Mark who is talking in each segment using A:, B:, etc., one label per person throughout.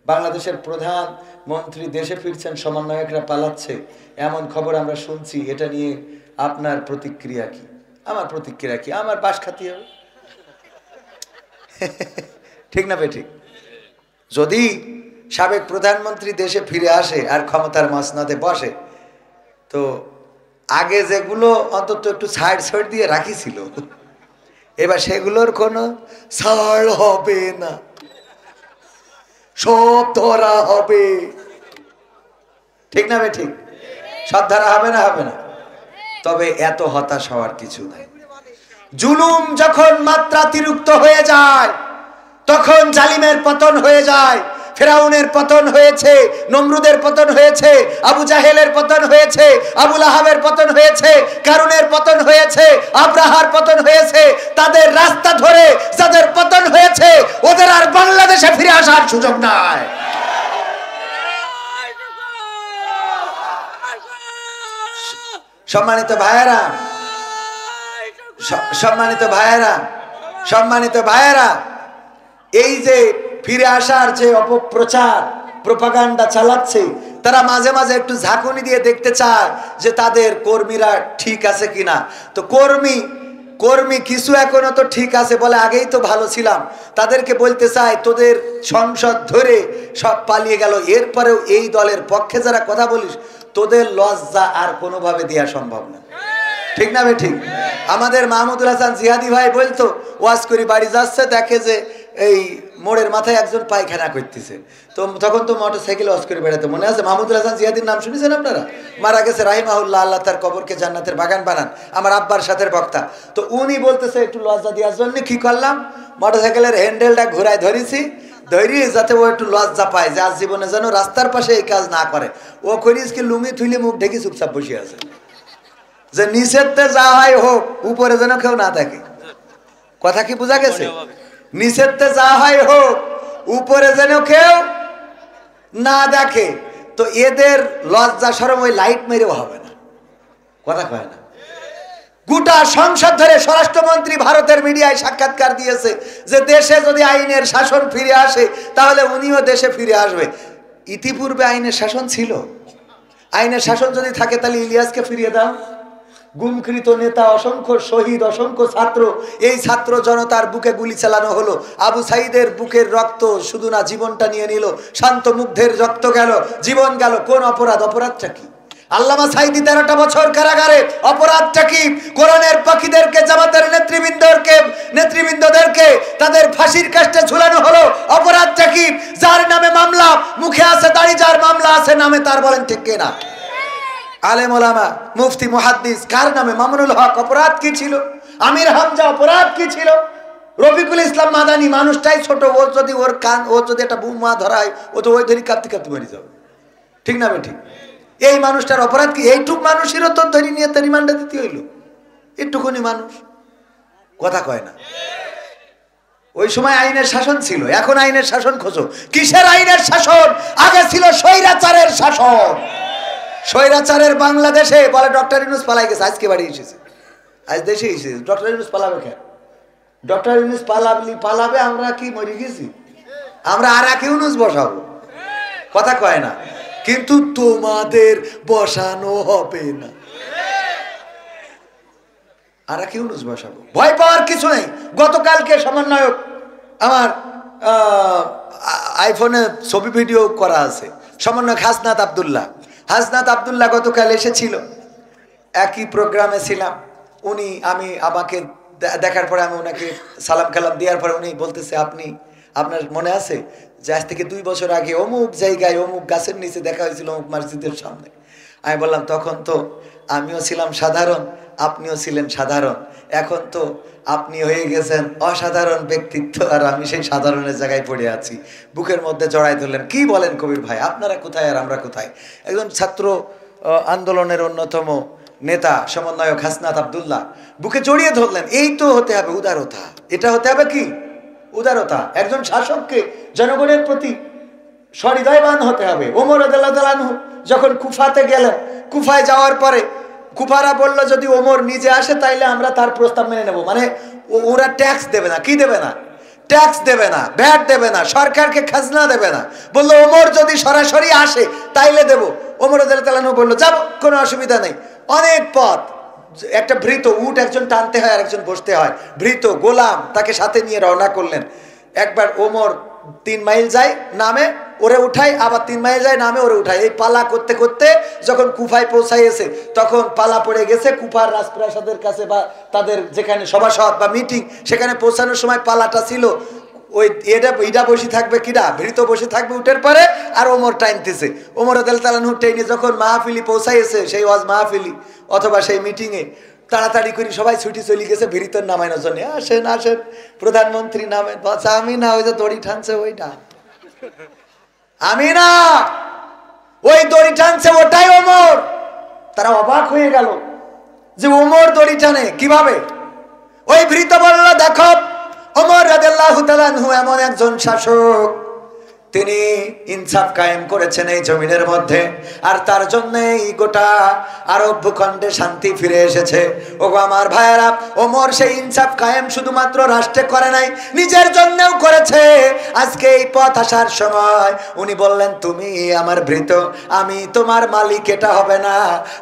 A: বাংলাদেশের প্রধানমন্ত্রী দেশে ফিরছেন, সমন্বয়করা পালাচ্ছে, এমন খবর আমরা শুনছি। এটা নিয়ে আপনার প্রতিক্রিয়া কি? আমার প্রতিক্রিয়া কি? আমার বাস খাতি হবে। ঠিক না বে ঠিক? যদি সাবেক প্রধানমন্ত্রী দেশে ফিরে আসে আর ক্ষমতার মসনদে বসে, তো আগে যেগুলো অন্তত একটু সাইড সাইড দিয়ে রাখিছিল, এবার সেগুলোর কোনো ছাড় হবে না, সব ধরা হবে। ঠিক না বে ঠিক? সব ধরা হবে না? হবে না। তবে এত হতাশ হওয়ার কিছু নাই। জুলুম যখন মাত্রাতিরিক্ত হয়ে যায়, তখন জালিমের পতন হয়ে যায়। ফেরাউনের পতন হয়েছে, নমরুদের পতন হয়েছে, আবু জাহেলের পতন হয়েছে, আবু লাহাবের পতন হয়েছে, কারুনের পতন হয়েছে, আব্রাহার পতন হয়েছে। তাদের রাস্তা ধরে যাদের পতন হয়েছে, ওদের আর বাংলাদেশে ফিরে আসার সুযোগ নাই। সম্মানিত ভাইয়েরা, সম্মানিত ভাইয়েরা, সম্মানিত ভাইয়েরা, এই যে ফিরে আসার যে অপপ্রচার প্রোপাগান্ডা চালাচ্ছে, তারা মাঝে মাঝে একটু ঝাঁকুনি দিয়ে দেখতে চায় যে তাদের কর্মীরা ঠিক আছে কিনা। তো কর্মী কিছু এখনো তো ঠিক আছে বলে, আগেই তো ভালো ছিলাম। তাদেরকে বলতে চাই, তোদের সংসদ ধরে সব পালিয়ে গেল, এরপরেও এই দলের পক্ষে যারা কথা বলিস, তোদের লজ্জা আর কোনোভাবে দেওয়া সম্ভব না। ঠিক না বে ঠিক? আমাদের মাহমুদুল হাসান জিহাদি ভাই বলতো, ওয়াজ করি বাড়ি যাচ্ছে, দেখে যে এই মোড়ের মাথায় একজন পায়খানা করতেছে। তো তখন তো মোটরসাইকেল ওয়াজ করে বেড়াতে, মনে আছে? মাহমুদুল হাসান জিহাদির নাম শুনেছেন আপনারা? মারা গেছে রাহিমাহুল্লাহ, আল্লাহ তার কবরকে জান্নাতের বাগান বানান। আমার আব্বার সাথে বক্তা। তো উনি বলতেছে, একটু লজ্জা দেওয়ার জন্য কি করলাম, মোটরসাইকেলের হ্যান্ডেলটা ঘুরায় ধরেছি, ধরিয়ে যাতে ও একটু লজ্জা পায় যে আজ জীবনে যেন রাস্তার পাশে এই কাজ না করে। ও করিস কি লুঙ্গি থুইলে মুখ ঢেকে চুপচাপ বসে আছে, যে নিষেধতে যা হয় হোক, উপরে যেন কেউ না দেখে। কথা কি বোঝা গেছে? নিষেধতে যা হয় হোক, উপরে যেন কেউ না দেখে। তো এদের লজ্জা শরম ওই লাইট মেরেও হবে না। কথা কয় না? গোটা সংসদ ধরে স্বরাষ্ট্রমন্ত্রী ভারতের মিডিয়ায় সাক্ষাৎকার দিয়েছে যে দেশে যদি আইনের শাসন ফিরে আসে, তাহলে উনিও দেশে ফিরে আসবে। ইতিপূর্বে আইনের শাসন ছিল। আইনের শাসন যদি থাকে, তাহলে ইলিয়াসকে ফিরিয়ে দাও। গুমকৃত নেতা, অসংখ্য শহীদ, অসংখ্য ছাত্র, এই ছাত্র জনতার বুকে গুলি চালানো হলো। আবু সাইদের বুকের রক্ত শুধু না, জীবনটা নিয়ে নিল। শান্ত মুগ্ধের রক্ত গেল, জীবন গেল। কোন অপরাধ? অপরাধটা কি? আল্লামা সাইদি 13টা বছর কারাগারে। অপরাধটা কি? কোরআনের পাখীদেরকে, জামাতের নেতৃবৃন্দদেরকে তাদের ফাঁসির কাস্টে ঝুলানো হলো। অপরাধটা কি? যার নামে মামলা, মুখে আছে দাড়ি, যার মামলা আছে নামে তার। বলেন ঠিক কিনা? আলেম ওলামা, মুফতি, মুহাদ্দিস, কার নামে? মামুনুল হক। অপরাধ কি ছিল? আমির হামজা, অপরাধ কি ছিল? রফিকুল ইসলাম মাদানী, মানুষটাই ছোট, ও যদি ওর যদি একটা বোমা ধরা হয়, ও তো ওই ধরি কাঁপতে কাঁপতে মরে যাবে। ঠিক না বে ঠিক? এই মানুষটার অপরাধ কি? এইটুক মানুষেরও তো ধরি নিয়ে তো রিমান্ডে দিতে হইল। একটুখানি মানুষ। কথা কয় না? ওই সময় আইনের শাসন ছিল, এখন আইনের শাসন খোঁজো। কিসের আইনের শাসন? আগে ছিল স্বৈরাচারের শাসন। স্বৈরাচারের বাংলাদেশে বলে ডক্টর ইউনূস পালাই গেছে, আজকে বাড়ি এসেছে, আজ দেশে এসেছে। ডক্টর ইউনূস পালাবে কেন? ডক্টর ইউনূস পালাবে, আমরা কি মরে গেছি? আমরা আর এক ইউনূস বসাবো। কথা কয় না? কিন্তু তোমাদের বসানো হবে না, আর এক ইউনূস বসাবো। ভয় পাওয়ার কিছু নেই। গতকালকে সমন্বয়ক, আমার আইফোনে ছবি ভিডিও করা আছে, সমন্বয়ক হাসনাত আব্দুল্লাহ গতকাল এসেছিল। একই প্রোগ্রামে ছিলাম। আমাকে দেখার পরে আমি ওনাকে সালাম কালাম দেওয়ার পরে উনি বলতেছে, আপনার মনে আছে যে আজ থেকে 2 বছর আগে অমুক জায়গায় অমুক গাছের নিচে দেখা হয়েছিল, অমুক মসজিদের সামনে। আমি বললাম, তখন তো আমিও ছিলাম সাধারণ, আপনিও ছিলেন সাধারণ, এখন তো আপনি হয়ে গেছেন অসাধারণ ব্যক্তিত্ব, আর আমি সেই সাধারণের জায়গায় পড়ে আছি। বুকের মধ্যে জড়াই ধরলেন। কি বলেন কবির ভাই, আপনারা কোথায় আর আমরা কোথায়? একজন ছাত্র আন্দোলনের অন্যতম নেতা সমন্বয়ক হাসনাত আব্দুল্লাহ বুকে জড়িয়ে ধরলেন। এই তো হতে হবে উদারতা। এটা হতে হবে কি? উদারতা। একজন শাসককে জনগণের প্রতি সহৃদয়বান হতে হবে। ওমর রাদিয়াল্লাহু আনহু যখন কুফাতে গেলেন, কুফায় যাওয়ার পরে কুফারা বলল, যদি ওমর নিজে আসে তাইলে আমরা তার প্রস্তাব মেনে নেব। মানে ওরা ট্যাক্স দেবে না। কি দেবে না? ট্যাক্স দেবে না, ভ্যাট দেবে না, সরকারকে খাজনা দেবে না। বললো ওমর যদি সরাসরি আসে তাইলে দেব। ওমর রাদিয়াল্লাহু তাআলা বললো যাব, কোনো অসুবিধা নেই। অনেক পথ, একটা ভৃত উট একজন টানতে হয় আর একজন বসতে হয়, ভৃত গোলাম তাকে সাথে নিয়ে রওনা করলেন। একবার ওমর 3 মাইল যায় নামে ওরে উঠাই, আবার 3 মাইল যায় নামে ওরে উঠাই। এই পালা করতে করতে যখন কুফায় পৌঁছাইছে তখন পালা পড়ে গেছে কুফার রাজপ্রাসাদের কাছে বা তাদের যেখানে সভাসদ বা মিটিং, সেখানে পৌঁছানোর সময় পালাটা ছিল ওই ইটা বসে থাকবে, কিরা ভৃত বসে থাকবে উঠের পরে, আর ওমর টাইনতেছে। ওমর রাদিয়াল্লাহু তাআলা টেনে যখন মাহফিলি পৌঁছাইছে, সেই ওয়াজ মাহফিলি অথবা সেই মিটিংয়ে, তাড়াতাড়ি করে সবাই ছুটি চলে গেছে ভৃতর নামানোর জন্য। আসেন আসেন প্রধানমন্ত্রী নামেন। বাচ্চা আমি না, ওই যে দড়ি টানছে ওইটা আমি না, ওই দড়ি টানছে ওটাই ওমর। তারা অবাক হয়ে গেল যে ওমর দড়ি টানে কিভাবে। ওই ভৃত বলল, দেখো ওমর রাদিয়াল্লাহু তাআলা আনহু এমন একজন শাসক, তিনি ইনসাফ কায়েম করেছেন এই জমিনের মধ্যে, আর তার জন্যই গোটা আরব ভূখণ্ডে শান্তি ফিরে এসেছে। ওগো আমার ভাইয়েরা, ওমর সেই ইনসাফ কায়েম শুধুমাত্র রাষ্ট্রে করে নাই, নিজের জন্যও করেছে। আজকে এই পথ আসার সময় উনি বললেন, তুমি আমার ভৃত, আমি তোমার মালিক এটা হবে না,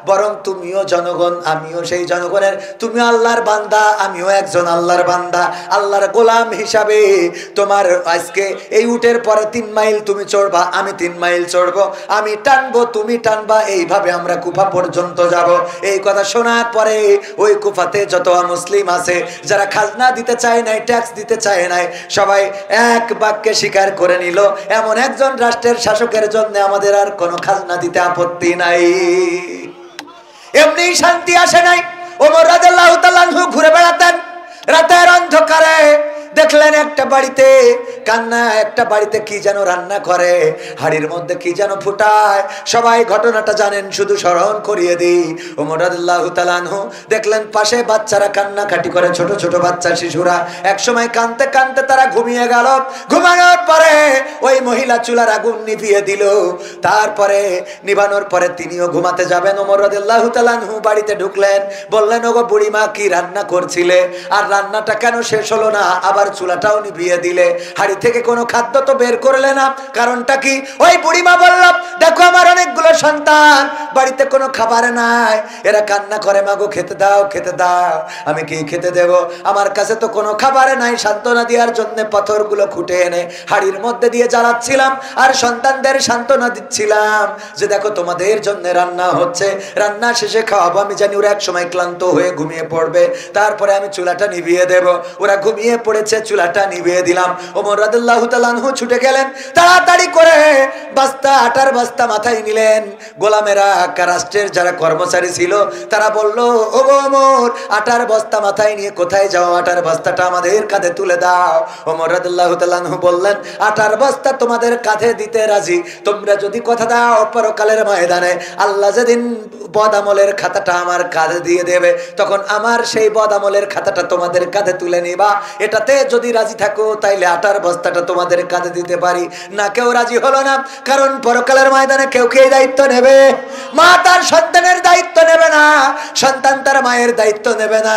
A: বরং তুমিও জনগণ, আমিও সেই জনগণের, তুমি আল্লাহর বান্দা, আমিও একজন আল্লাহর বান্দা, আল্লাহর গোলাম হিসাবে তোমার আজকে এই উটের পরে 3 মাইল তুমি চড়বা, আমি 3 মাইল চড়বো, আমি টানবো তুমি টানবা, এইভাবে আমরা কুফা পর্যন্ত যাব। এই কথা শোনার পরে ওই কুফাতে যত মুসলিম আছে যারা খাজনা দিতে চায় নাই, ট্যাক্স দিতে চায় নাই, সবাই এক বাক্যে স্বীকার করে নিল, এমন একজন রাষ্ট্রের শাসকের জন্য আমাদের আর কোনো খাজনা দিতে আপত্তি নাই। এমনি শান্তি আসে নাই। ওমর রাদিয়াল্লাহু তাআলা আনহু ঘুরে বেড়াতেন রাতের অন্ধকারে, দেখলেন একটা বাড়িতে কান্না, একটা বাড়িতে কি যেন রান্না করে, হাড়ির মধ্যে কি যেন ফুটায়। সবাই ঘটনাটা জানেন, শুধু স্মরণ করিয়ে দিই। ওমর রাদিয়াল্লাহু তাআলা আনহু দেখলেন পাশে বাচ্চারা কান্নাকাটি করে, ছোট ছোট বাচ্চা শিশুরা। একসময় কাঁদতে কাঁদতে তারা ঘুমিয়ে গেল। ঘুমানোর পরে ওই মহিলা চুলার আগুন নিভিয়ে দিল। তারপরে নিভানোর পরে তিনিও ঘুমাতে যাবেন। ওমর রাদিয়াল্লাহু তাআলা আনহু বাড়িতে ঢুকলেন, বললেন, ওগো বুড়িমা কি রান্না করছিলে, আর রান্নাটা কেন শেষ হলো না, আবার চুলাটাও নিভিয়ে দিলে, হাড়ি থেকে কোনো খাদ্য তো বের করলে না, কারণটা কি? ওই বুড়িমা বলল, দেখো আমার অনেকগুলো সন্তান, বাড়িতে কোনো খাবার নাই, এরা কান্না করে, মাগো খেতে দাও খেতে দাও। আমি কি খেতে দেব? আমার কাছে তো কোনো খাবার নাই। সান্ত্বনা দেওয়ার জন্য পাথরগুলো খুঁটে এনে হাড়ির মধ্যে দিয়ে জ্বালাচ্ছিলাম, আর সন্তানদের সান্ত্বনা দিচ্ছিলাম যে দেখো তোমাদের জন্য রান্না হচ্ছে, রান্না শেষে খাওয়াবো। আমি জানি ওরা এক সময় ক্লান্ত হয়ে ঘুমিয়ে পড়বে, তারপরে আমি চুলাটা নিভিয়ে দেব। ওরা ঘুমিয়ে পড়েছে, চুলাটা নিভিয়ে দিলাম। ওমর রাদিয়াল্লাহু তাআলা আনহু ছুটে গেলেন, তাড়াতাড়ি করে বস্তা, আটার বস্তা মাথায় নিলেন। গোলামেরা, রাষ্ট্রের যারা কর্মচারী ছিল তারা বলল, ওগো ওমর, আটার বস্তা মাথায় নিয়ে কোথায় যাও? আটার বস্তাটা আমাদের কাঁধে তুলে দাও। ওমর রাদিয়াল্লাহু তাআলা আনহু বললেন, আটার বস্তা তোমাদের কাঁধে দিতে রাজি, তোমরা যদি কথা দাও পরকালের ময়দানে আল্লাহ যেদিন বদ আমলের খাতাটা আমার কাঁধে দিয়ে দেবে, তখন আমার সেই বদ আমলের খাতাটা তোমাদের কাঁধে তুলে নিবা। এটাতে যদি রাজি থাকো তাইলে আটার বস্তাটা তোমাদের কাঁধে দিতে পারি। না, কেউ রাজি হলো না, কারণ পরকালের ময়দানে কেউ কে দায়িত্ব নেবে? মা তার সন্তানের দায়িত্ব নেবে না, সন্তান তার মায়ের দায়িত্ব নেবে না।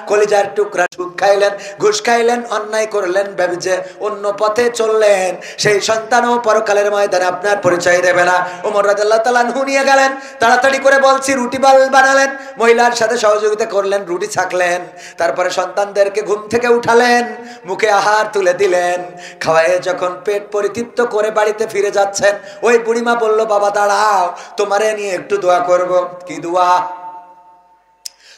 A: কলিজার টুকরা সুখ খাইলেন, ঘুষ খাইলেন, অন্যায় করলেন, ভেবেছে অন্য পথে চললেন, সেই সন্তানও পরকালের ময়দানে আপনার পরিচয় দেবে না। ওমর রাদিয়াল্লাহু তাআলা আনহু নিয়ে গেলেন, তাড়াতাড়ি করে বলছি রুটি বানালেন, মহিলার সাথে সহযোগিতা করলেন, রুটি ছাকলেন, তারপরে সন্তানদেরকে ঘুম থেকে উঠালেন, মুখে আহার তুলে দিলেন। খাওয়ায় যখন পেট পরিতৃপ্ত করে বাড়িতে ফিরে যাচ্ছেন, ওই বুড়িমা বলল, বাবা দাঁড়াও, তোমারে নিয়ে একটু দোয়া করব। কি দোয়া?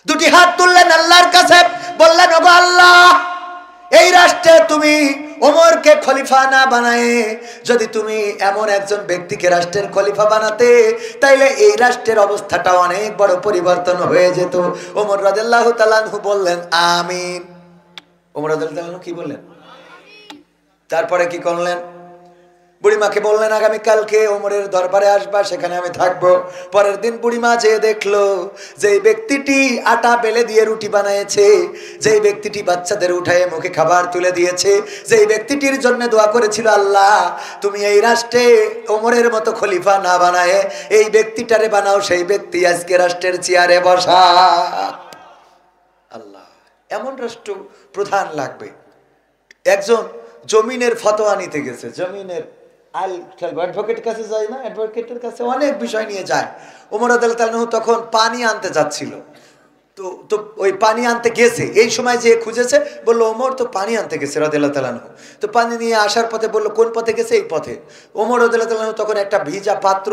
A: দুটি হাত তুললেন আল্লাহর কাছে, বললেন, ওগো আল্লাহ, এই রাষ্ট্রে তুমি ওমরকে খলিফা না বানায় যদি তুমি এমন একজন ব্যক্তিকে রাষ্ট্রের খলিফা বানাতে, তাইলে এই রাষ্ট্রের অবস্থাটা অনেক বড় পরিবর্তন হয়ে যেত। ওমর রাদিয়াল্লাহু তাআলা আনহু বললেন, আমিন। ওমর রাদিয়াল্লাহু তাআলা আনহু কি বললেন? তারপরে কি করলেন? বুড়িমাকে বললেন, আগামীকালকে ওমরের দরবারে আসবা, সেখানে আমি থাকবো। পরের দিন বুড়িমা যেয়ে দেখলো যে ব্যক্তিটি আটা বেলে দিয়ে রুটি বানিয়েছে, যেই ব্যক্তিটি বাচ্চাদের উঠায় মুখে খাবার তুলে দিয়েছে, যেই ব্যক্তিটির জন্য দোয়া করেছিল, আল্লাহ তুমি এই রাষ্ট্রে ওমরের মতো খলিফা না বানায় এই ব্যক্তিটারে বানাও, সেই ব্যক্তি আজকে রাষ্ট্রের চেয়ারে বসা। আল্লাহ, এমন রাষ্ট্র প্রধান লাগবে, একজন জমিনের ফতোয়া নিতে গেছে, জমিনের অ্যাডভোকেট কাছে যায় না, অ্যাডভোকেটের কাছে অনেক বিষয় নিয়ে যায়। ওমর রাদিয়াল্লাহু তাআলা তখন পানি আনতে যাচ্ছিল, তো ওই পানি আনতে গেছে, এই সময় যে খুঁজেছে বললো ওমর তো পানি আনতে গেছে রাদিয়াল্লাহু তাআলা। তো পানি নিয়ে আসার পথে বললো কোন পথে গেছে? এই পথে। ওমর রাদিয়াল্লাহু তাআলা তখন একটা ভিজা পাত্র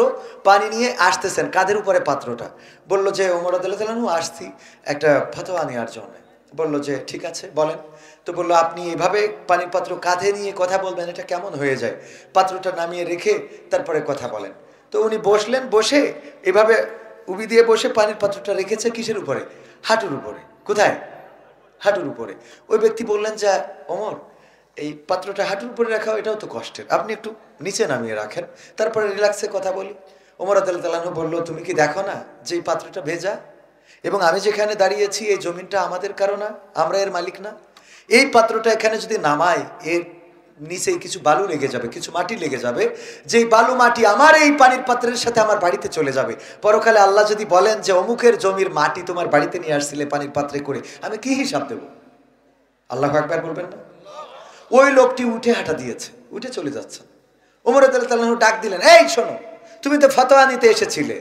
A: পানি নিয়ে আসতেছেন, কাঁধের উপরে পাত্রটা। বললো যে ওমর রাদিয়াল্লাহু তাআলা আসছি একটা ফতোয়া নেওয়ার জন্য। বললো যে ঠিক আছে বলেন। তো বললো আপনি এভাবে পানির পাত্র কাঁধে নিয়ে কথা বলবেন, এটা কেমন হয়ে যায়, পাত্রটা নামিয়ে রেখে তারপরে কথা বলেন। তো উনি বসলেন, বসে এভাবে উবি দিয়ে বসে পানির পাত্রটা রেখেছে কিসের উপরে? হাঁটুর উপরে। কোথায়? হাঁটুর উপরে। ওই ব্যক্তি বললেন যে ওমর এই পাত্রটা হাঁটুর উপরে রাখা এটাও তো কষ্টের, আপনি একটু নিচে নামিয়ে রাখেন, তারপরে রিল্যাক্সে কথা বলি। ওমর রাদিয়াল্লাহু তাআলা বললো তুমি কি দেখো না যে এই পাত্রটা ভেজা, এবং আমি যেখানে দাঁড়িয়েছি এই জমিনটা আমাদের কারো না, আমরা এর মালিক না। এই পাত্রটা এখানে যদি নামাই এর নিচে কিছু বালু লেগে যাবে, কিছু মাটি লেগে যাবে, যেই বালু মাটি আমার এই পানির পাত্রের সাথে আমার বাড়িতে চলে যাবে। পরকালে আল্লাহ যদি বলেন যে অমুকের জমির মাটি তোমার বাড়িতে নিয়ে আসছিলে পানির পাত্রে করে, আমি কি হিসাব দেব? আল্লাহু আকবার বলবেন না? ওই লোকটি উঠে হাঁটা দিয়েছে, উঠে চলে যাচ্ছে। ওমর রাদিয়াল্লাহু তাআলা ডাক দিলেন, এই শোনো, তুমি তো ফতোয়া নিতে এসেছিলে,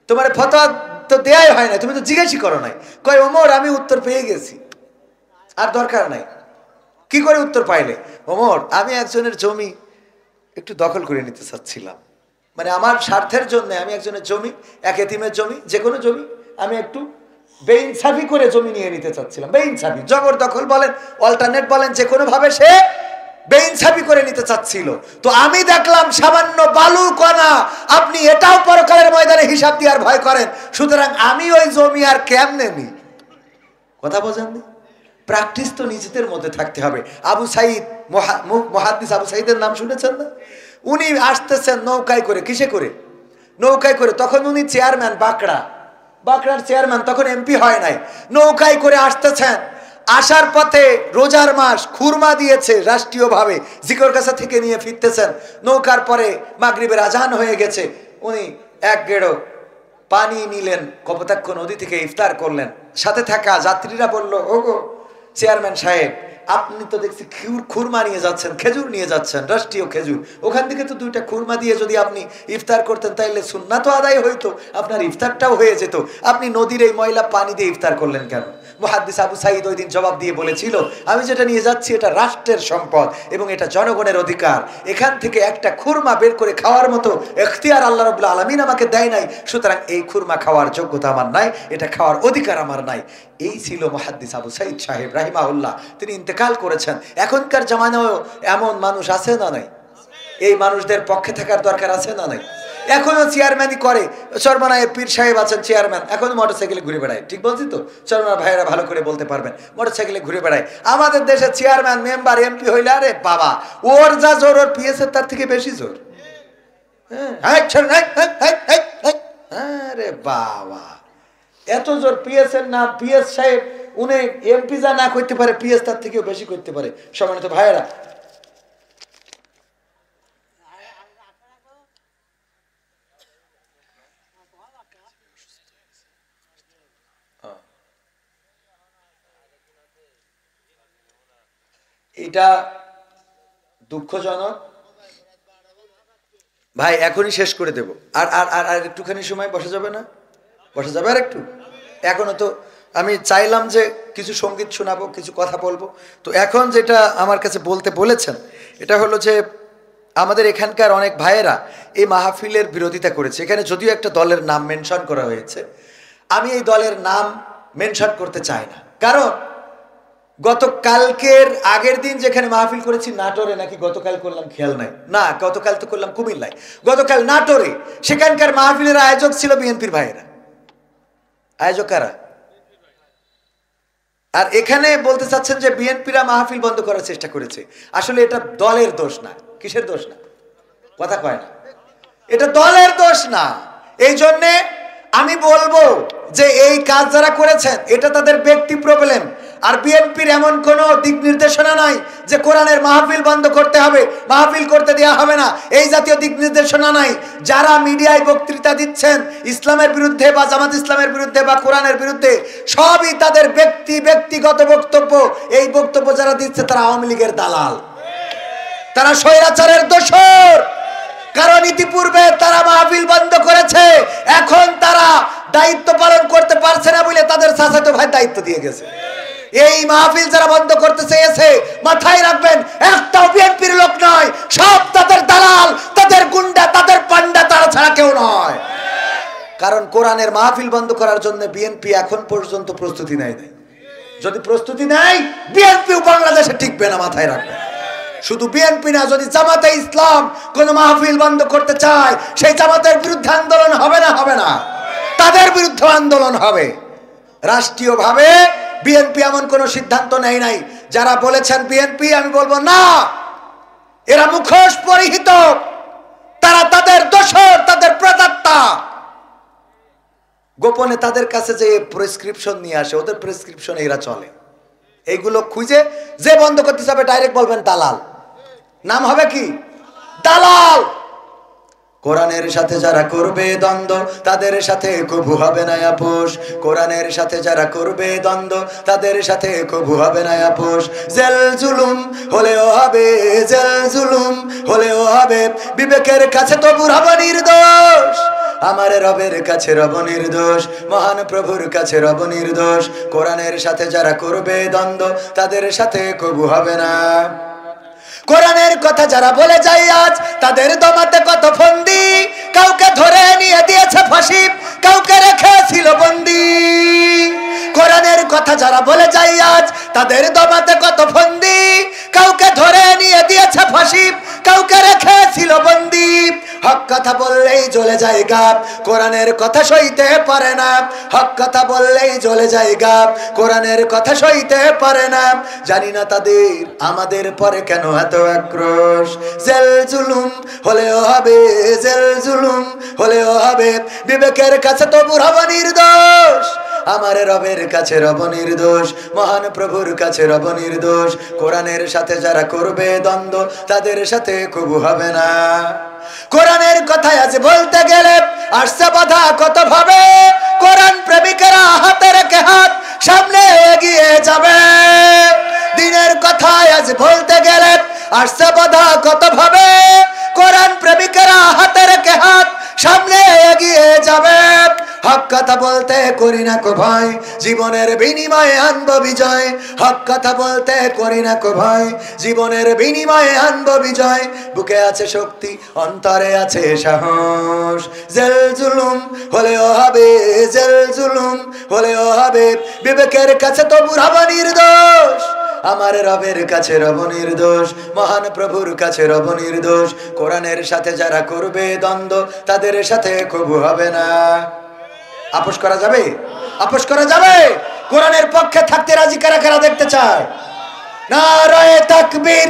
A: তোমার ফতোয়া তো দেয়াই হয় না, তুমি তো জিজ্ঞাসা করো নাই। কয় ওমর আমি উত্তর পেয়ে গেছি, আর দরকার নাই। কি করে উত্তর পাইলে? ওমর আমি একজনের জমি একটু দখল করে নিতে চাচ্ছিলাম, মানে আমার স্বার্থের জন্য আমি একজনের জমি, এক এতিমের জমি, যে কোনো জমি আমি একটু বেইনসাফি করে জমি নিয়ে নিতে চাচ্ছিলাম। বেইনসাফি, জবরদখল বলেন, অল্টারনেট বলেন, যে কোনো ভাবে সে বেইনসাফি করে নিতে চাচ্ছিল। তো আমি দেখলাম সামান্য বালু কণা, আপনি এটাও পরকালের ময়দানে হিসাব দিয়ে আর ভয় করেন, সুতরাং আমি ওই জমি আর কেমনে নি? কথা বোঝেননি? প্র্যাকটিস তো নিজেদের মধ্যে থাকতে হবে। আবু সাইদ মুহাদ্দিস আবু সাইদের নাম শুনেছেন না? উনি আসতেছেন নৌকায় করে, কিসে করে? নৌকায় করে। তখন উনি চেয়ারম্যান, বাঁকড়ার চেয়ারম্যান, তখন এমপি হয় নাই। নৌকায় করে আসতেছেন, আসার পথে রোজার মাস খুরমা দিয়েছে রাষ্ট্রীয়ভাবে, জিকর কাছা থেকে নিয়ে ফিরতেছেন। নৌকার পরে মাগরিবের আজান হয়ে গেছে, উনি এক গেড়ো পানি নিলেন, কপোতাক্ষ নদী থেকে ইফতার করলেন। সাথে থাকা যাত্রীরা বলল, ওগো চেয়ারম্যান সাহেব, আপনি তো দেখছি খুরমা নিয়ে যাচ্ছেন, খেজুর নিয়ে যাচ্ছেন, রাষ্ট্রীয় খেজুর, ওখান থেকে তো 2টা খুরমা দিয়ে যদি আপনি ইফতার করতেন তাইলে সুন্নাত আদায় হইতো, আপনার ইফতারটাও হয়ে যেত, আপনি নদীর এই ময়লা পানি দিয়ে ইফতার করলেন কেন? মুহাদ্দিস আবু সাঈদ ওই দিন জবাব দিয়ে বলেছিল, আমি যেটা নিয়ে যাচ্ছি এটা রাষ্ট্রের সম্পদ এবং এটা জনগণের অধিকার, এখান থেকে একটা খুরমা বের করে খাওয়ার মতো এখতিয়ার আল্লাহ রাব্বুল আলামিন আমাকে দেয় নাই, সুতরাং এই খুরমা খাওয়ার যোগ্যতা আমার নাই, এটা খাওয়ার অধিকার আমার নাই। এই ছিল মুহাদ্দিস আবু সাঈদ সাহেব রাহিমাহুল্লাহ। তিনি ইন্তেকাল করেছেন। এখনকার জামানায়ও এমন মানুষ আছে না নাই? এই মানুষদের পক্ষে থাকার দরকার আছে না নাই? এখনো চেয়ারম্যানই করে। চরমনায় পীর সাহেব আছেন চেয়ারম্যান, এখনো মোটরসাইকেলে ঘুরে বেড়ায়। ঠিক বলছি তো? চরমনা ভাইয়েরা ভালো করে বলতে পারবেন, মোটরসাইকেলে ঘুরে বেড়ায়। আমাদের দেশে চেয়ারম্যান, মেম্বার, এমপি হইলে আরে বাবা, ওর যা জোর ওর পিএসের তার থেকে বেশি জোর। আরে বাবা, এত জোর পিএসের নাম। পিএস সাহেব উনি এমপি যা না করতে পারে, পিএস তার থেকেও বেশি করতে পারে। সম্মানিত ভাইয়েরা, এটা দুঃখজনক ভাই, এখনই শেষ করে দেব। আর আর আর আর একটুখানি সময় বসা যাবে না? বসা যাবে আর একটু? এখনো তো আমি চাইলাম যে কিছু সঙ্গীত শোনাবো, কিছু কথা বলবো। তো এখন যেটা আমার কাছে বলতে বলেছেন, এটা হলো যে আমাদের এখানকার অনেক ভাইয়েরা এই মাহফিলের বিরোধিতা করেছে। এখানে যদিও একটা দলের নাম মেনশন করা হয়েছে, আমি এই দলের নাম মেনশন করতে চাই না। কারণ গতকালকের আগের দিন যেখানে মাহফিল করেছি নাটোরে, নাকি গতকাল করলাম খেয়াল নাই, না গতকাল তো করলাম কুমিল্লায়, গতকাল নাটোরে, সেখানকার মাহফিলের আয়োজক ছিল বিএনপির ভাইয়েরা। আয়োজক কারা? আর এখানে বলতে চাচ্ছেন যে বিএনপিরা মাহফিল বন্ধ করার চেষ্টা করেছে। আসলে এটা দলের দোষ না। কিসের দোষ না? কথা কয় না। এটা দলের দোষ না। এই জন্যে আমি বলবো যে এই কাজ যারা করেছেন এটা তাদের ব্যক্তি প্রবলেম। আর বিএনপির এমন কোনো দিক নির্দেশনা নাই যে কোরআনের মাহফিল বন্ধ করতে হবে, মাহফিল করতে দেওয়া হবে না, এই জাতীয় দিক নির্দেশনা নাই। যারা মিডিয়ায় বক্তৃতা দিচ্ছেন ইসলামের বিরুদ্ধে বা জামাত ইসলামের বিরুদ্ধে বা কোরআনের বিরুদ্ধে, সবই তাদের ব্যক্তিগত বক্তব্য। এই বক্তব্য যারা দিচ্ছে তারা আওয়ামী লীগের দালাল। তারা স্বৈরাচারের দোসর। কারণ ইতিপূর্বে তারা মাহফিল বন্ধ করেছে, এখন তারা দায়িত্ব পালন করতে পারছে না বলে তাদের চাচাতো ভাই দায়িত্ব দিয়ে গেছে। এই মাহফিল যারা বন্ধ করতে চেয়েছে, মাথায় রাখবেন একটাও বিএনপির লোক নয়, সব তাদের দালাল, তাদের গুন্ডা, তাদের পান্ডা, তারা ছাড়া কেউ নয়। কারণ কোরআনের মাহফিল বন্ধ করার জন্য বিএনপি এখন পর্যন্ত প্রস্তুতি নেয় নাই। যদি প্রস্তুতি নেয়, বিএনপিও বাংলাদেশে টিকবে না, মাথায় রাখবেন। শুধু বিএনপি না, যদি জামাতে ইসলাম কোন মাহফিল বন্ধ করতে চায়, সেই জামাতের বিরুদ্ধে আন্দোলন হবে না? হবে না, তাদের বিরুদ্ধে আন্দোলন হবে। রাষ্ট্রীয়ভাবে বিএনপি এমন কোন সিদ্ধান্ত নেয় নাই। যারা বলেছেন বিএনপি, আমি বলবো না, এরা মুখোশ পরিহিত, তারা তাদের দোসর, তাদের প্রেতাত্মা। গোপনে তাদের কাছে যে প্রেসক্রিপশন নিয়ে আসে, ওদের প্রেসক্রিপশন এরা চলে। এইগুলো খুঁজে যে বন্ধ করতে যাবে ডাইরেক্ট বলবেন দালাল। নাম হবে কি? দালাল। কোরআনের সাথে যারা করবে দ্বন্দ্ব, তাদের সাথে কবু হবে না আপোষ। কোরআনের সাথে যারা করবে দ্বন্দ্ব, তাদের সাথে কবু হবে না আপোষ। জেল জুলুম হলেও হবে, জেল জুলুম হলেও হবে, বিবেকের কাছে তবু রব নির্দোষ। আমার রবের কাছে রব নির্দোষ, মহান প্রভুর কাছে রব নির্দোষ। কোরআনের সাথে যারা করবে দ্বন্দ্ব, তাদের সাথে কবু হবে না। কোরআনের কথা যারা বলে যায় আজ, তাদের দমাতে কত ফন্দি। কাউকে ধরে নিয়ে দিয়েছে ফাঁসি, কাউকে রেখেছিল বন্দি। কোরআনের কথা যারা বলে যায় আজ, তাদের দমাতে কত ফন্দি। কাউকে ধরে নিয়ে দিয়েছে ফাঁসি, কাউকে রেখেছিল বন্দি। হক কথা বললেই জ্বলে যায় গাব, কোরআনের কথা সইতে পারে না। হক কথা বললেই জ্বলে যায় গাব, কোরআনের কথা সইতে পারে না। জানি না তাদের আমাদের পরে কেন এত আক্রোশ। জেল জুলুম হলেও হবে, জেল জুলুম হলেও হবে, বিবেকের কাছে তবু রব নির্দোষ। আমার রবের কাছে রব নির্দোষ, মহান প্রভুর কাছে রব নির্দোষ। কোরআনের সাথে যারা করবে দ্বন্দ্ব, তাদের সাথে কবু হবে না। কোরআনের কথা আজ বলতে গেলে আসছে বাধা কত ভাবে। কোরআন প্রেমিকেরা হাতে রেখে হাত সামনে এগিয়ে যাবে। দিনের কথা আজ বলতে গেলে আসছে বাধা কত ভাবে। কোরআন প্রেমিকেরা হাতে রেখে হাত সামনে এগিয়ে যাবে। হক কথা বলতে করি না কো ভয়, জীবনের বিনিময়ে আনবো বিজয়। হক কথা বলতে করি না কো ভয়, জীবনের বিনিময়ে আনবো বিজয়। বুকে আছে শক্তি, অন্তরে আছে সাহস। জেল জুলুম হলেও হবে, জেল জুলুম হলেও হবে, বিবেকের কাছে তবু রব নির্দোষ। আমার রবের কাছে রব নির্দোষ, মহান প্রভুর কাছে রব নির্দোষ। কোরআনের সাথে যারা করবে দ্বন্দ্ব, তাদের সাথে কবু হবে না। আপোষ করা যাবে? আপোষ করা যাবে? কোরআনের পক্ষে থাকতে রাজি কারা কারা দেখতে চায়? নারায়ে তাকবীর,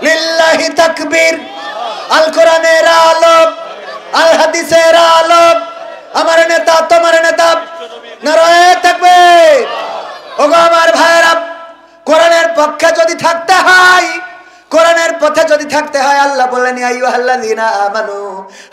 A: লিল্লাহি তাকবীর। আল কোরআনের আলো, আল হাদিসের আলো, আমার নেতা তোমার নেতা। নারায়ে তাকবীর। ওগো আমার ভাইরা, কোরআনের পক্ষে যদি থাকতে হয়, কোরআনের পথে যদি থাকতে হয়, আল্লাহ বললেন ইয়া আইয়ুহাল্লাযীনা আমানু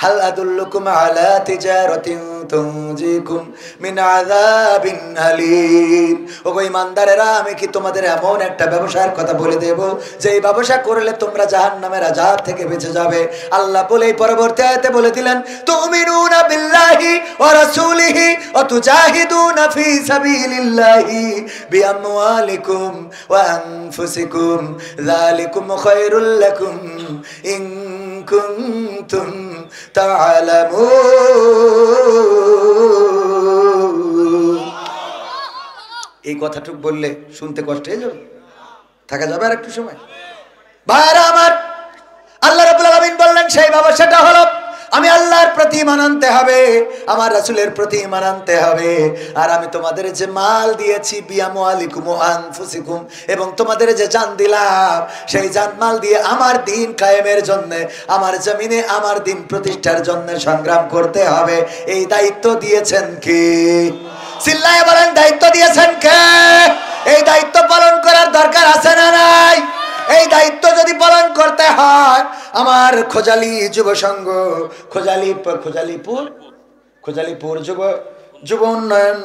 A: হাল আদুল্লুকুম আলা তিজারাতিন তুনজিকুম মিন আযাবিন আলীম। ওগো ঈমানদারেরা, আমি কি তোমাদের এমন একটা ব্যবসার কথা বলে দেব যে এই ব্যবসা করলে তোমরা জাহান্নামের আযাব থেকে বেঁচে যাবে। আল্লাহ বলেই পরবর্তী আয়াতে বলে দিলেন তুমিনুনা বিল্লাহি ওয়া রাসূলিহি ওয়া তুজাহিদুনা ফি সাবিলিল্লাহি বিআমওয়ালিকুম ওয়া আনফুসিকুম যালিকুম খায়রুল লাকুম ইন কুনতুম তা'লামুন। এই কথাটুকু বললে শুনতে কষ্ট হয়ে যাবে, থাকা যাবে আর একটু সময়? ভাইরা আমার, আল্লাহ রাব্বুল আলামিন বললেন সেই ব্যবসাটা হলো আমি আল্লাহর প্রতি ঈমান আনতে হবে, আমার রাসূলের প্রতি ঈমান আনতে হবে। আর আমি তোমাদের যে মাল দিয়েছি বিআমওয়ালিকুম ওয়া আনফুসিকুম, এবং তোমাদের যে জান দিলাম, সেই জান মাল দিয়ে আমার দ্বীন কায়েমের জন্য, আমার জমিনে আমার দ্বীন প্রতিষ্ঠার জন্য সংগ্রাম করতে হবে। এই দায়িত্ব দিয়েছেন কে? চিল্লায়ে বলেন, দায়িত্ব দিয়েছেন কে? এই দায়িত্ব পালন করার দরকার আছে না নাই? এই দায়িত্ব যদি পালন করতে হয়, আমার খোজালি যুব সংঘ, খোজালিপুর যুব উন্নয়ন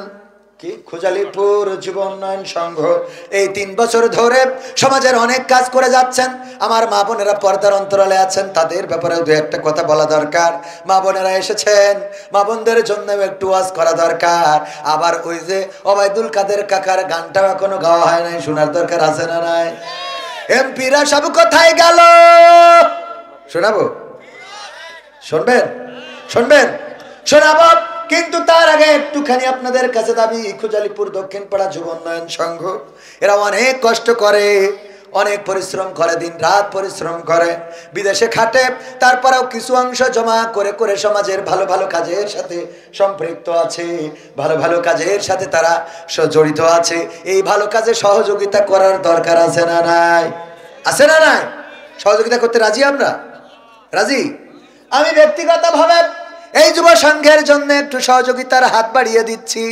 A: কি খুজালিপুর যুব উন্নয়ন সংঘ এই 3 বছর ধরে সমাজের অনেক কাজ করে যাচ্ছেন। আমার মা বোনেরা পর্দার অন্তরালে আছেন, তাদের ব্যাপারেও দু একটা কথা বলা দরকার। মা বোনেরা এসেছেন, মা বোনদের জন্য একটু ওয়াজ করা দরকার। আবার ওই যে ওবায়দুল কাদের কাকার গানটাও এখনো গাওয়া হয় নাই, শোনার দরকার আছে না নাই? এমপিরা সব কোথায় গেল? শোনাবো? শুনবেন? শুনবেন? শোনাবো, কিন্তু তার আগে একটুখানি আপনাদের কাছে দাবি, খুজালিপুর দক্ষিণ পাড়া যুব উন্নয়ন সংঘ এরা অনেক কষ্ট করে, অনেক পরিশ্রম করে, দিন রাত পরিশ্রম করে, বিদেশে খাটে, তারপরেও কিছু অংশ জমা করে করে সমাজের ভালো ভালো কাজের সাথে সম্পৃক্ত আছে, ভালো ভালো কাজের সাথে তারা জড়িত আছে। এই ভালো কাজে সহযোগিতা করার দরকার আছে না নাই? আছে না নাই? সহযোগিতা করতে রাজি আমরা? রাজি? আমি ব্যক্তিগতভাবে এই যুব সংঘের জন্য একটু সহযোগিতার হাত বাড়িয়ে দিচ্ছি।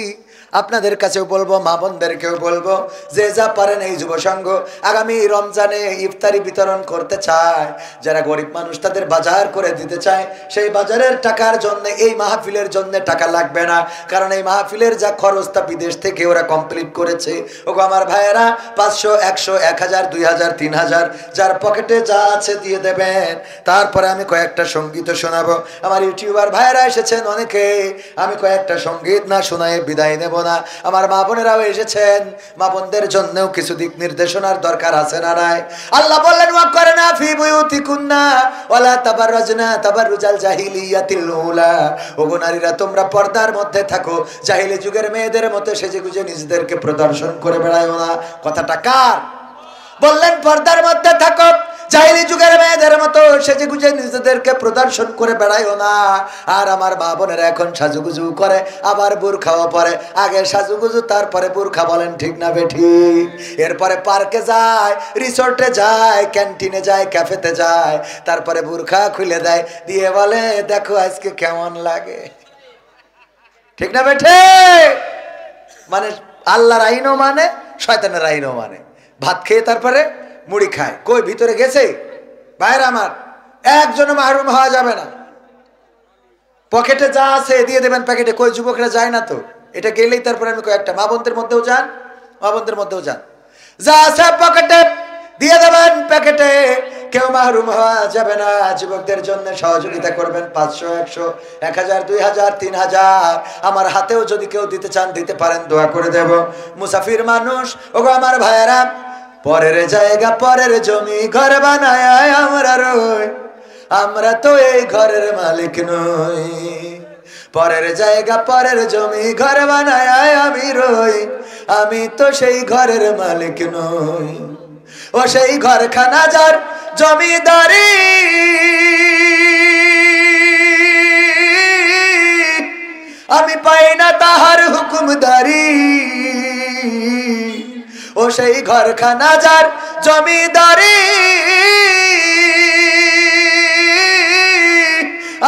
A: আপনাদের কাছেও বলবো, মা বোনদেরকেও বলবো, যে যা পারেন এই যুব সংঘ আগামী রমজানে ইফতারি বিতরণ করতে চায়, যারা গরিব মানুষ তাদের বাজার করে দিতে চায়, সেই বাজারের টাকার জন্য এই মাহফিলের জন্য টাকা লাগবে না, কারণ এই মাহফিলের যা খরচ তা বিদেশ থেকে ওরা কমপ্লিট করেছে। ওগো আমার ভাইয়েরা, 500, 100, 1000, 2000, 3000 যার পকেটে যা আছে দিয়ে দেবেন। তারপরে আমি কয়েকটা সঙ্গীত শোনাবো। আমার ইউটিউবার ভাইয়েরা এসেছেন অনেকে, আমি কয়েকটা সঙ্গীত না শোনায় বিদায় নেব না। আমার মা বোনেরাও এসেছেন, মা বোনদের জন্যও কিছু দিক নির্দেশনার দরকার আছে না নাই? আল্লাহ বললেন, ওয়াকরনা ফি বুয়ুতিকুন্না ওয়ালা তাবাররাজনা তাবাররুজাল জাহিলিয়াতিল উলা। ওগো নারীরা, তোমরা পর্দার মধ্যে থাকো, জাহিলি যুগের মেয়েদের মতো সেজেগুজে নিজেদেরকে প্রদর্শন করে বেড়ায়ও না। কথাটা কার? বললেন পর্দার মধ্যে থাকো, জাহিলি যুগের মেয়েদের মতো সেজেগুজে নিজেদেরকে প্রদর্শন করে বেড়াইও না। আর আমার মা বোনেরা এখন সাজুগুজু করে, আবার বুরখাও পরে। আগে সাজুগুজু, তারপরে বুরখা। বলেন ঠিক না বেঠিক? এরপরে পার্কে যায়, রিসোর্টে যায়, ক্যান্টিনে যায়, ক্যাফেতে যায়, তারপরে বুরখা খুলে দেয়, দিয়ে বলে দেখো আজকে কেমন লাগে। ঠিক না বেঠিক? মানে আল্লাহর আইনও মানে, শয়তানের আইনও মানে। ভাত খেয়ে তারপরে মুড়ি খায়। কই ভিতরে গেছে? বাইরে আমার একজনও মাহরুম হওয়া যাবে না। পকেটে যা আছে দিয়ে দেবেন প্যাকেটে। কই যুবকরা যায় না তো? এটা গেলেই তারপরে আমি কয়েকটা মা বোনদের মধ্যেও যান, মা বোনদের মধ্যেও যান, যা আছে পকেটে দিয়ে দেবেন প্যাকেটে, কেউ মাহরুম হওয়া যাবে না। যুবকদের জন্য সহযোগিতা করবেন, 500, 100, 1000, 2000, 3000 আমার হাতেও যদি কেউ দিতে চান দিতে পারেন, দোয়া করে দেব। মুসাফির মানুষ, ওগো আমার ভাইয়েরা, পরের জায়গা পরের জমি ঘর বানায় আমরা রই, আমরা তো এই ঘরের মালিক নই। পরের জায়গা পরের জমি ঘর বানায় আমি রই, আমি তো সেই ঘরের মালিক নই। ও সেই ঘরখানা যার জমিদারি, আমি পাই না তাহার হুকুমদারি। ও সেই ঘরখানা যার জমিদারি,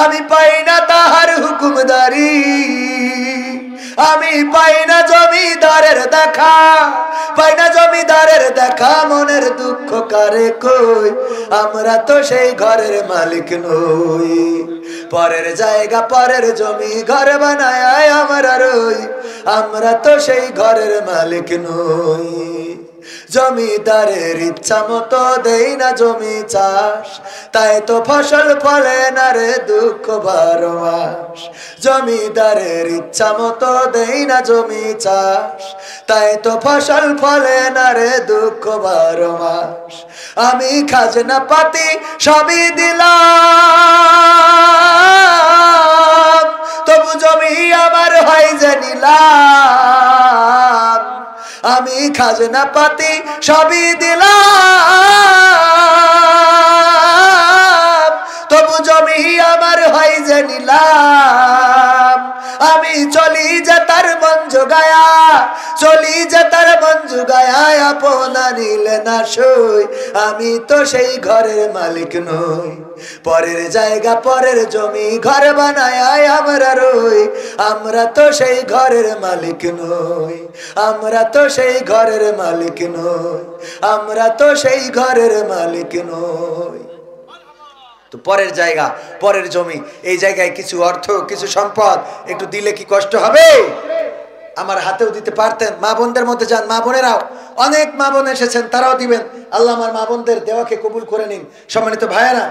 A: আমি পাই না তাহার হুকুমদারি। আমি পাই না জমিদারের দেখা, পাই না জমিদারের দেখা, মনের দুঃখ কারে কই, আমরা তো সেই ঘরের মালিক নই। পরের জায়গা পরের জমি ঘর বানায় আমরা রই, আমরা তো সেই ঘরের মালিক নই। জমিদারের ইচ্ছা মতো দেই না জমি চাষ, তাই তো ফসল ফলে না রে দুঃখ 12 মাস। জমিদারের ইচ্ছা মতো দেই না জমি চাষ, তাই তো ফসল ফলে না রে দুঃখ 12 মাস। আমি খাজনা পাতি সবই দিলাম, তবু জমি আমার হয় যে নিলাম। আমি খাজনা পাতি সবই দিলাম, তবু জমি আমার হয় যে নিলাম। আমি চলি যে তার মন জোগায়া, চলি যে তার মন জোগায়া, আপনা নিলে না সই, আমি তো সেই ঘরের মালিক নই। পরের জায়গা পরের জমি ঘর বানায় আমরা রই, আমরা তো সেই ঘরের মালিক নই, আমরা তো সেই ঘরের মালিক নই, আমরা তো সেই ঘরের মালিক নই। তো পরের জায়গা পরের জমি, এই জায়গায় কিছু অর্থ কিছু সম্পদ একটু দিলে কি কষ্ট হবে? আমার হাতেও দিতে পারতেন। মা বোনদের মধ্যে যান, মা বোনেরাও অনেক মা বোন এসেছেন, তারাও দিবেন। আল্লাহ আমার মা বোনদের দেওয়াকে কবুল করে নিন। সম্মানিত ভাইয়েরা,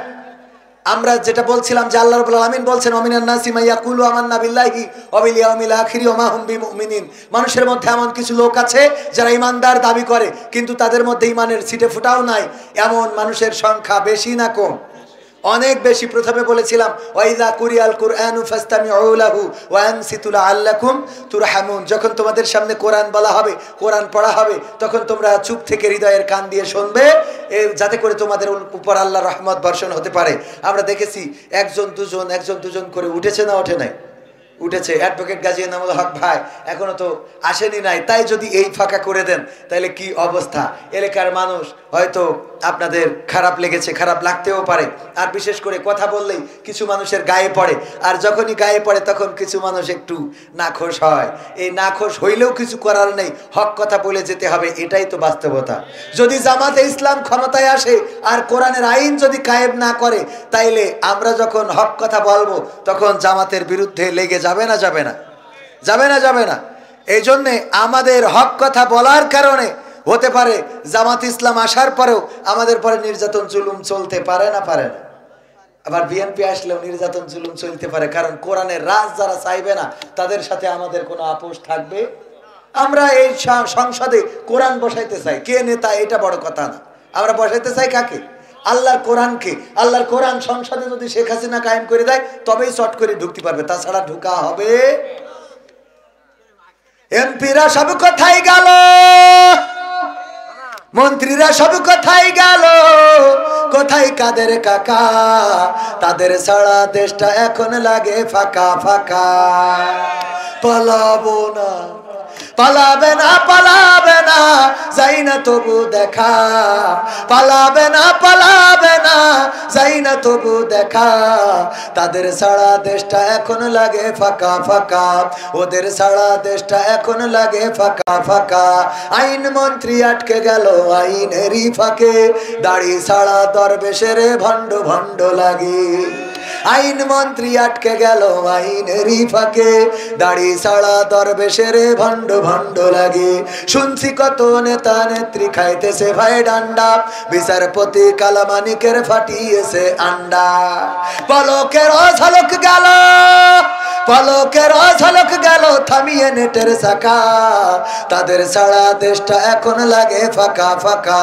A: আমরা যেটা বলছিলাম যে আল্লাহ রাব্বুল আলামিন বলছেন অমিনান নাসি মা ইয়াকুলু আমান্না বিল্লাহি ওয়া বিল ইয়াউমিল আখির ওয়া মা হুম বিমুমিনিন। মানুষের মধ্যে এমন কিছু লোক আছে যারা ঈমানদার দাবি করে, কিন্তু তাদের মধ্যে ঈমানের ছিটে ফোঁটাও নাই। এমন মানুষের সংখ্যা বেশি না কম? অনেক বেশি। প্রথমে বলেছিলাম ওয়াইযা কুরিয়াল কুরআনু ফাসতামিউ লাহু ওয়া আনসিতু লাআল্লাকুম তুরহামুন। যখন তোমাদের সামনে কোরআন বলা হবে, কোরআন পড়া হবে, তখন তোমরা চুপ থেকে হৃদয়ের কান দিয়ে শুনবে, যাতে করে তোমাদের উপর আল্লাহর রহমত বর্ষণ হতে পারে। আমরা দেখেছি একজন দুজন করে উঠেছে না ওঠে নাই? উঠেছে। অ্যাডভোকেট গাজী এনামুল হক ভাই এখনো তো আসেনি নাই, তাই যদি এই ফাঁকা করে দেন তাহলে কি অবস্থা। এলাকার মানুষ হয়তো আপনাদের খারাপ লেগেছে, খারাপ লাগতেও পারে। আর বিশেষ করে কথা বললেই কিছু মানুষের গায়ে পড়ে, আর যখনই গায়ে পড়ে তখন কিছু মানুষ একটু নাখোশ হয়। এই নাখোশ হইলেও কিছু করার নেই, হক কথা বলে যেতে হবে, এটাই তো বাস্তবতা। যদি জামাতে ইসলাম ক্ষমতায় আসে আর কোরআনের আইন যদি কায়েম না করে, তাইলে আমরা যখন হক কথা বলবো তখন জামাতের বিরুদ্ধে লেগে যাবে না? যাবে না। এই জন্যে আমাদের হক কথা বলার কারণে হতে পারে জামাত ইসলাম আসার পরেও আমাদের পরে নির্যাতন জুলুম চলতে পারে না? আবার বিএনপি আসলেও নির্যাতন জুলুম চলতে পারে, কারণ কোরআনের রাজ যারা চাইবে না তাদের সাথে আমাদের কোনো আপোষ থাকবে। আমরা এই সংসদে কোরআন বসাইতে চাই, কে নেতা এটা বড় কথা না। আমরা বসাইতে চাই কাকে? আল্লাহর কোরআনকে। আল্লাহর কোরআন সংসদে যদি শেখ হাসিনা কায়েম করে দেয় তবেই চট করে ঢুকতে পারবে, তাছাড়া ঢুকা হবে। এমপিরা সব কোথায় গেল, মন্ত্রীরা সব কোথায় গেল, কোথায় কাদের কাকা? তাদের ছাড়া দেশটা এখন লাগে ফাঁকা ফাঁকা। পালাবো না, পালাবে না, যাই না তবু দেখা। পালাবে না, যাই না তবু দেখা। তাদের ছাড়া দেশটা এখন লাগে ফাঁকা ফাঁকা, ওদের ছাড়া দেশটা এখন লাগে ফাঁকা ফাঁকা। আইন মন্ত্রী আটকে গেল আইনেরই ফাঁকে, দাড়ি ছাড়া দরবেশের ভণ্ড ভণ্ড লাগে। আইন মন্ত্রী আটকে গেল আইনেরই ফাঁকে, দাড়ি ছাড়া দরবেশের ভণ্ড ভণ্ড লাগে। শুনছি কত নেতা নেত্রী খাইতেছে ভাই ডান্ডা, বিচারপতি কালামানিকের ফাটিয়েছে আন্ডা। পলকের ঝলক গেল থামিয়ে নেটের চাকা। তাদের ছাড়া দেশটা এখন লাগে ফাঁকা ফাঁকা,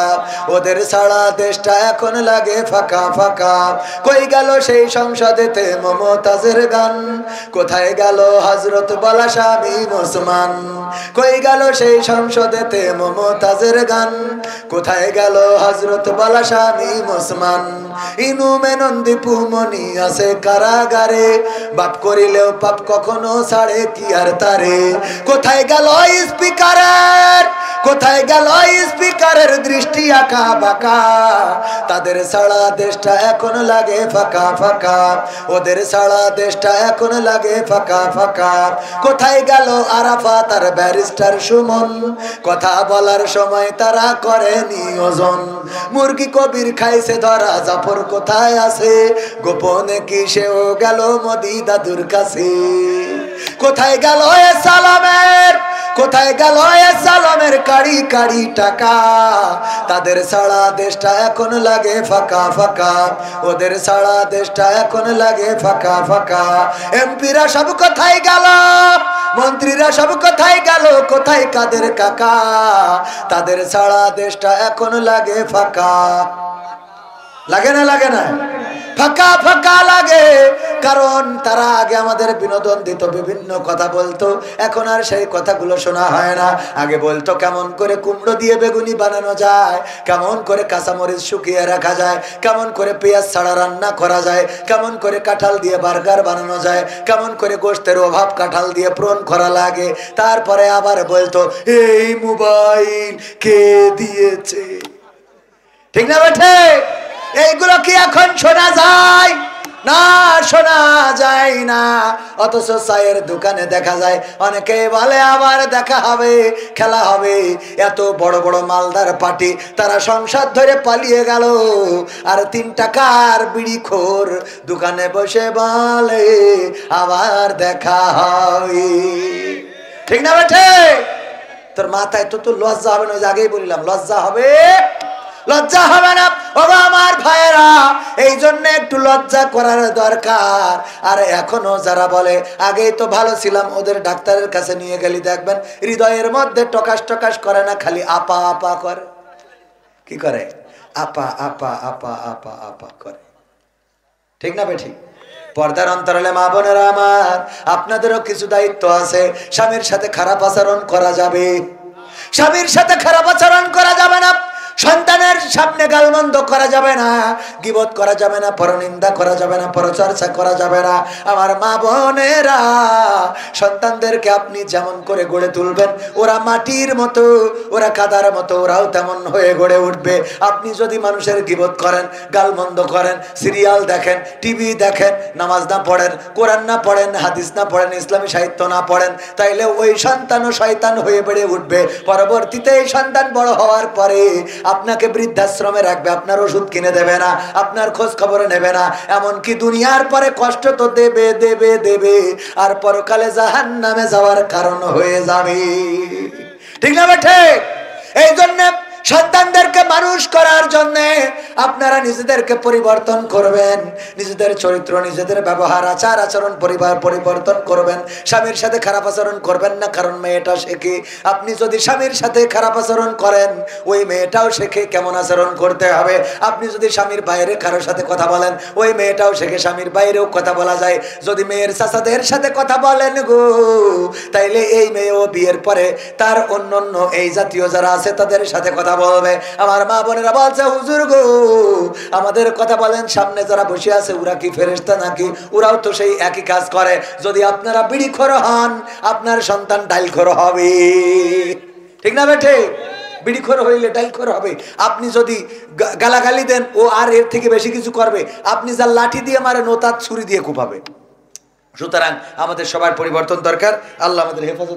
A: ওদের ছাড়া দেশটা এখন লাগে ফাঁকা ফাঁকা। কই গেল সেই সংসদেতে মমতাজের গান, কোথায় গেল হযরত বলা স্বামী মুসলমান? কই গেল সেই সংসদেতে মমতাজের গান, কোথায় গেল হযরত বলা স্বামী মুসলমান? ইনু মেনন দীপু মনি আছে কারাগারে, বাপ করিলেও পাপ কখনো ছাড়ে কি আর তারে? কোথায় গেল স্পিকারের দৃষ্টি আঁকা বাঁকা? তাদের ছাড়া দেশটা এখন লাগে ফাঁকা ফাঁকা, ওদের ছাড়া দেশটা এখন লাগে ফাঁকা ফাঁকা। কোথায় গেল আরাফাত আর ব্যারিস্টার সুমন? কথা বলার সময় তারা করে নিয়োজন। মুরগি কবির খাইছে ধরা, জাফর কোথায় আছে? গোপনে কি সেও গেল মোদি দাদুর কাছে? কোথায় গেল সালামের কাড়ি কাড়ি টাকা? তাদের ছাড়া দেশটা এখন লাগে ফাঁকা ফাঁকা, ওদের ছাড়া দেশটা এখন লাগে ফাঁকা ফাঁকা। এমপিরা সব কোথায় গেল, মন্ত্রীরা সব কোথায় গেল, কোথায় কাদের কাকা? তাদের ছাড়া দেশটা এখন লাগে ফাঁকা। লাগে না? ফাঁকা ফাঁকা লাগে, কারণ তারা আগে আমাদের বিনোদন দিত, বিভিন্ন কথা বলতো, এখন আর সেই কথাগুলো শোনা হয় না। আগে বলতো কেমন করে কুমড়ো দিয়ে বেগুনি বানানো যায়, কেমন করে কাঁচামরিচ শুকিয়ে রাখা যায়, কেমন করে পেঁয়াজ ছাড়া রান্না করা যায়, কেমন করে কাঁঠাল দিয়ে বার্গার বানানো যায়, কেমন করে গোশতের অভাব কাঁঠাল দিয়ে পূরণ করা লাগে। তারপরে আবার বলতো এই মোবাইল কে দিয়েছে? ঠিক না বেঠে? এইগুলো কি এখন শোনা যায়? না, শোনা যায় না। অথচ চায়ের দোকানে দেখা যায়, অনেকে বলে আবার দেখা হবে, খেলা হবে। এত বড় বড় মালদার পার্টি, তারা সংসার ধরে পালিয়ে গেল, আর 3 টাকার বিড়িখোর দোকানে বসে বলে আবার দেখা হবে। ঠিক না বেঠে? তোর মাথায় তো লজ্জা হবে না, আগেই বললাম লজ্জা হবে, লজ্জা হবে না। ওগো আমার ভাইয়েরা, এই জন্য একটু লজ্জা করার দরকার। আর এখনো যারা বলে আগেই তো ভালো ছিলাম, ওদের ডাক্তারের কাছে নিয়ে গেলি দেখবেন হৃদয়ের মধ্যে টকাস টকাস করে না, খালি আপা আপা করে। কি করে? আপা আপা আপা আপা আপা করে। ঠিক না বেঠিক? পর্দার অন্তরালে মা বোনেরা আমার, আপনাদেরও কিছু দায়িত্ব আছে। স্বামীর সাথে খারাপ আচরণ করা যাবে, স্বামীর সাথে খারাপ আচরণ করা যাবে না, সন্তানের সামনে গালমন্দ করা যাবে না, গীবত করা যাবে না, পরনিন্দা করা যাবে না, পরচর্চা করা যাবে না। আমার মা বোনেরা, সন্তানদেরকে আপনি যেমন করে গড়ে তুলবেন, ওরা মাটির মতো, ওরা কাদার মতো, ওরাও তেমন হয়ে গড়ে উঠবে। আপনি যদি মানুষের গীবত করেন, গালমন্দ করেন, সিরিয়াল দেখেন, টিভি দেখেন, নামাজ না পড়েন, কোরআন না পড়েন, হাদিস না পড়েন, ইসলামী সাহিত্য না পড়েন, তাইলে ওই সন্তানও শয়তান হয়ে বেড়ে উঠবে। পরবর্তীতে এই সন্তান বড় হওয়ার পরে আপনাকে বৃদ্ধাশ্রমে রাখবে, আপনার ওষুধ কিনে দেবে না, আপনার খোঁজ খবর নেবে না, এমনকি দুনিয়ার পরে কষ্ট তো দেবে দেবে দেবে, আর পরকালে জাহান্নামে যাওয়ার কারণ হয়ে যাবে। ঠিক না বেঠে? এই জন্য সন্তানদেরকে মানুষ করার জন্য আপনারা নিজেদেরকে পরিবর্তন করবেন, নিজেদের চরিত্র, নিজেদের ব্যবহার, আচার আচরণ পরিবর্তন করবেন। স্বামীর সাথে খারাপ আচরণ করবেন না, কারণ মেয়েটা শেখে। আপনি যদি স্বামীর সাথে খারাপ আচরণ করেন, ওই মেয়েটাও শেখে কেমন আচরণ করতে হবে। আপনি যদি স্বামীর বাইরে কারোর সাথে কথা বলেন, ওই মেয়েটাও শেখে স্বামীর বাইরেও কথা বলা যায়। যদি মেয়ের চাচাদের সাথে কথা বলেন গো, তাইলে এই মেয়েও বিয়ের পরে তার অন্য এই জাতীয় যারা আছে তাদের সাথে কথা বলবে। আমার মা বোনেরা বলছে, হুজুর গো আমাদের কথা বলেন, সামনে যারা বসে আছে ওরা কি ফেরেশতা নাকি? ওরাও তো সেই একই কাজ করে। যদি আপনারা বিড়িখোর হন, আপনার সন্তান ডাইলখোর হবে। ঠিক না বেঠে? বিড়িখোর হইলে ডাইলখোর হবে। আপনি যদি গালাগালি দেন, ও আর এর থেকে বেশি কিছু করবে। আপনি যা লাঠি দিয়ে মারেন, ও তার ছুরি দিয়ে কুপাবে। সুতরাং আমাদের সবার পরিবর্তন দরকার। আল্লাহ আমাদের হেফাজত